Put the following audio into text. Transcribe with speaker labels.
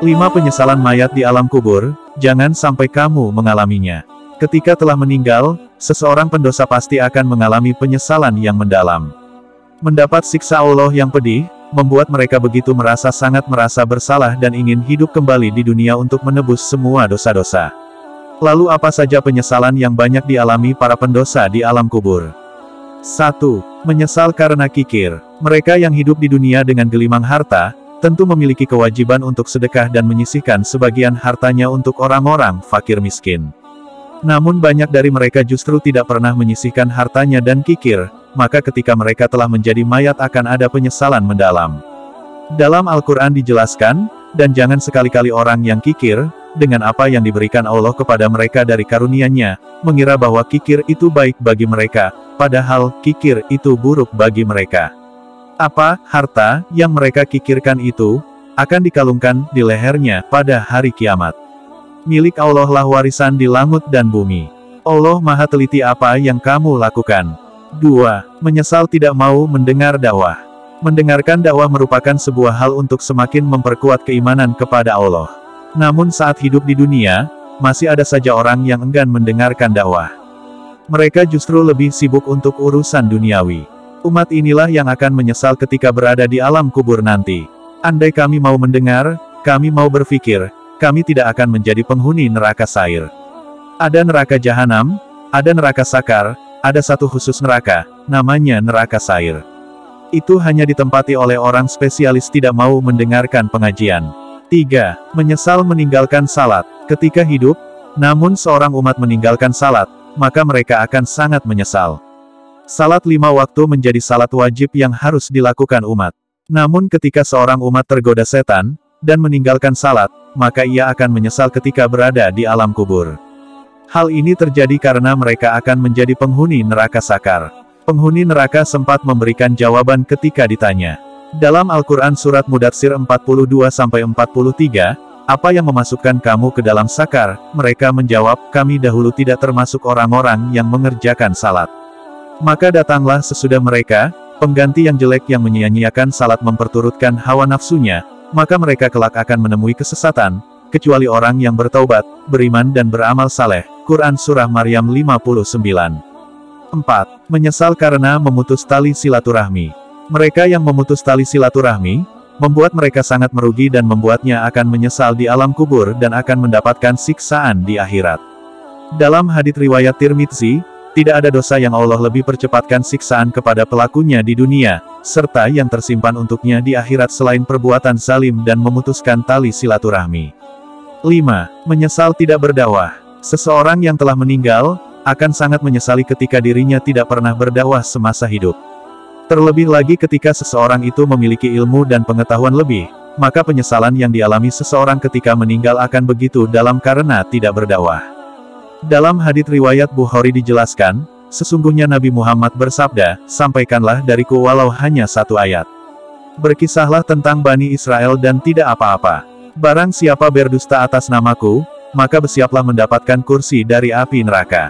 Speaker 1: 5. Penyesalan mayat di alam kubur, jangan sampai kamu mengalaminya. Ketika telah meninggal, seseorang pendosa pasti akan mengalami penyesalan yang mendalam. Mendapat siksa Allah yang pedih, membuat mereka begitu sangat merasa bersalah dan ingin hidup kembali di dunia untuk menebus semua dosa-dosa. Lalu apa saja penyesalan yang banyak dialami para pendosa di alam kubur? 1. Menyesal karena kikir. Mereka yang hidup di dunia dengan gelimang harta, tentu memiliki kewajiban untuk sedekah dan menyisihkan sebagian hartanya untuk orang-orang fakir miskin. Namun banyak dari mereka justru tidak pernah menyisihkan hartanya dan kikir, maka ketika mereka telah menjadi mayat akan ada penyesalan mendalam. Dalam Al-Quran dijelaskan, dan jangan sekali-kali orang yang kikir, dengan apa yang diberikan Allah kepada mereka dari karunia-Nya, mengira bahwa kikir itu baik bagi mereka, padahal kikir itu buruk bagi mereka. Apa harta yang mereka kikirkan itu akan dikalungkan di lehernya pada hari kiamat. Milik Allah lah warisan di langit dan bumi. Allah Maha teliti apa yang kamu lakukan. 2. Menyesal tidak mau mendengar dakwah. Mendengarkan dakwah merupakan sebuah hal untuk semakin memperkuat keimanan kepada Allah. Namun saat hidup di dunia, masih ada saja orang yang enggan mendengarkan dakwah. Mereka justru lebih sibuk untuk urusan duniawi. Umat inilah yang akan menyesal ketika berada di alam kubur nanti. Andai kami mau mendengar, kami mau berpikir, kami tidak akan menjadi penghuni neraka sair. Ada neraka jahanam, ada neraka sakar, ada satu khusus neraka, namanya neraka sair. Itu hanya ditempati oleh orang spesialis tidak mau mendengarkan pengajian. 3. Menyesal meninggalkan salat. Ketika hidup, namun seorang umat meninggalkan salat, maka mereka akan sangat menyesal. Salat 5 waktu menjadi salat wajib yang harus dilakukan umat. Namun ketika seorang umat tergoda setan, dan meninggalkan salat, maka ia akan menyesal ketika berada di alam kubur. Hal ini terjadi karena mereka akan menjadi penghuni neraka sakar. Penghuni neraka sempat memberikan jawaban ketika ditanya. Dalam Al-Quran Surat Mudatsir 42-43, apa yang memasukkan kamu ke dalam sakar? Mereka menjawab, kami dahulu tidak termasuk orang-orang yang mengerjakan salat. Maka datanglah sesudah mereka, pengganti yang jelek yang menyia-nyiakan salat memperturutkan hawa nafsunya, maka mereka kelak akan menemui kesesatan, kecuali orang yang bertaubat, beriman dan beramal saleh. Quran Surah Maryam 59. 4. Menyesal karena memutus tali silaturahmi. Mereka yang memutus tali silaturahmi, membuat mereka sangat merugi dan membuatnya akan menyesal di alam kubur dan akan mendapatkan siksaan di akhirat. Dalam hadits riwayat Tirmidzi, tidak ada dosa yang Allah lebih percepatkan siksaan kepada pelakunya di dunia, serta yang tersimpan untuknya di akhirat selain perbuatan zalim dan memutuskan tali silaturahmi. 5. Menyesal tidak berdakwah. Seseorang yang telah meninggal, akan sangat menyesali ketika dirinya tidak pernah berdakwah semasa hidup. Terlebih lagi ketika seseorang itu memiliki ilmu dan pengetahuan lebih, maka penyesalan yang dialami seseorang ketika meninggal akan begitu dalam karena tidak berdakwah. Dalam hadits riwayat Bukhari dijelaskan, sesungguhnya Nabi Muhammad bersabda, sampaikanlah dariku walau hanya 1 ayat. Berkisahlah tentang Bani Israel dan tidak apa-apa. Barang siapa berdusta atas namaku, maka bersiaplah mendapatkan kursi dari api neraka.